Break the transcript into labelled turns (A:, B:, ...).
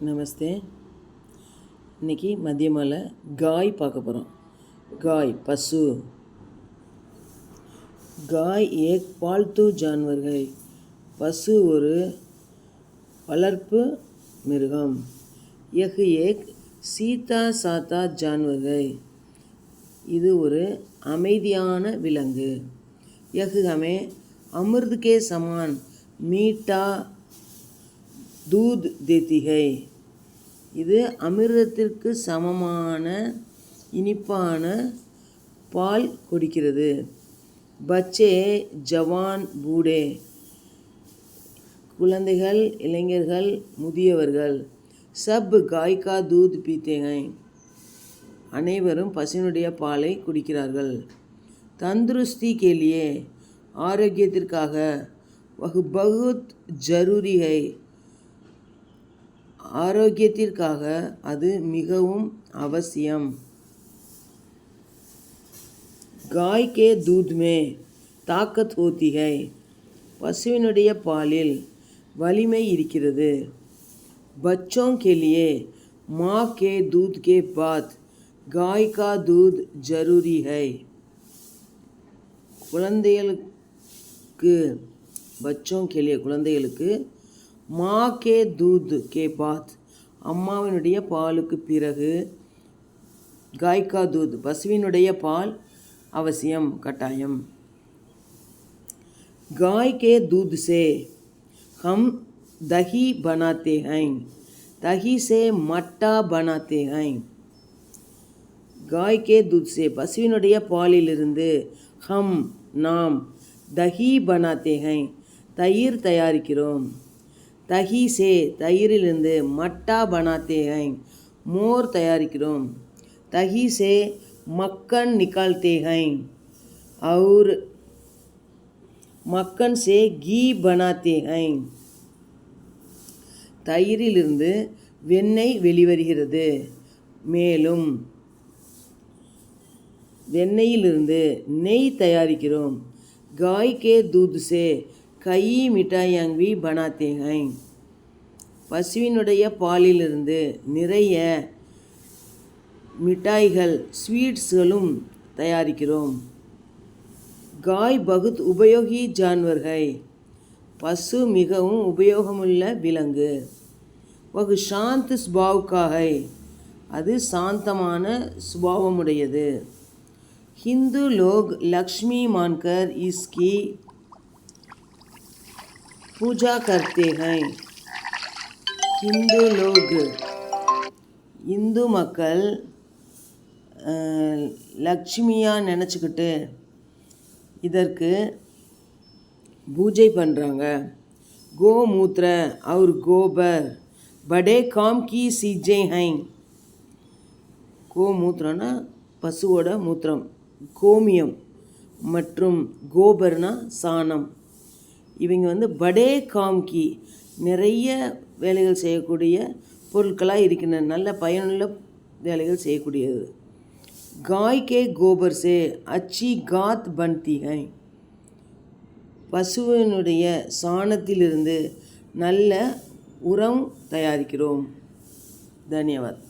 A: நமஸ்தே. இன்றைக்கி மதியமால காய் பார்க்க போகிறோம். गाय पशु। गाय एक पालतू जानवर है। पशु ஒரு வளர்ப்பு மிருகம்। यह एक सीधा साधा जानवर है। இது ஒரு அமைதியான விலங்கு। यह हमें अमृत के समान मीठा दूध देती है। இது அமிர்தத்திற்கு சமமான இனிப்பான பால் கொடுக்கிறது। பச்சே ஜவான் பூடே, குழந்தைகள், இளைஞர்கள், முதியவர்கள், சப் காய் கா தூத் பீத்தே ஹை, அனைவரும் பசுவினுடைய பாலை குடிக்கிறார்கள்। தந்துருஸ்தி கே லியே, ஆரோக்கியத்திற்காக, வஹ் பகுத் ஜரூரி ஹை, ஆரோக்கியத்திற்காக அது மிகவும் அவசியம்। गाय के दूध में ताकत होती है, பசுவினுடைய பாலில் வலிமை இருக்கிறது। बच्चों के लिए माँ के दूध के बाद गाय का दूध जरूरी है। குழந்தைகளுக்கு बच्चों के लिए குழந்தைகளுக்கு माँ के दूध के बाद அம்மாவினுடைய பாலுக்கு பிறகு गाय का दूध பசுவினுடைய பால் அவசியம், கட்டாயம்। गाय के दूध से हम दही बनाते हैं, दही से मट्टा बनाते हैं। गाय के दूध से பசுவினுடைய பாலிலிருந்து हम நாம் दही बनाते हैं, தயிர் தயாரிக்கிறோம்। दही से தயிரிலிருந்து मट्टा बनाते हैं, மோர் தயாரிக்கிறோம்। दही से मक्खन निकालते हैं और मक्खन से घी बनाते हैं। தயிரிலிருந்து வெண்ணெய் வெளிவருகிறது, மேலும் வெண்ணெயிலிருந்து நெய் தயாரிக்கிறோம்। गाय के दूध से कई मिठाइयाँ भी बनाते हैं, பசுவினுடைய பாலிலிருந்து நிறைய மிட்டாய்கள், ஸ்வீட்ஸ்களும் தயாரிக்கிறோம்। गाय बहुत उपयोगी जानवर है, பசு மிகவும் உபயோகமுள்ள விலங்கு। वह शांत स्वभाव का है, அது சாந்தமான சுபாவமுடையது। हिंदू लोग लक्ष्मी मानकर इसकी पूजा करते हैं। हिंदू लोग, இந்து மக்கள் லக்ஷ்மியாக நினச்சிக்கிட்டு இதற்கு பூஜை பண்ணுறாங்க। கோமூத்திர और गोबर बड़े काम की चीजें हैं। கோமூத்திரனா பசுவோட மூத்திரம், கோமியம் மற்றும் கோபர்னா சாணம், இவங்க படே காம்கி நிறைய வேலைகள் செய்யக்கூடிய பொருட்களாக இருக்கின்றன, நல்ல பயனுள்ள வேலைகள் செய்யக்கூடியது। गाय के गोबर से अच्छी गात बनती है, பசுவினுடைய சாணத்திலிருந்து நல்ல உரம் தயாரிக்கிறோம்। தன்யவாத்।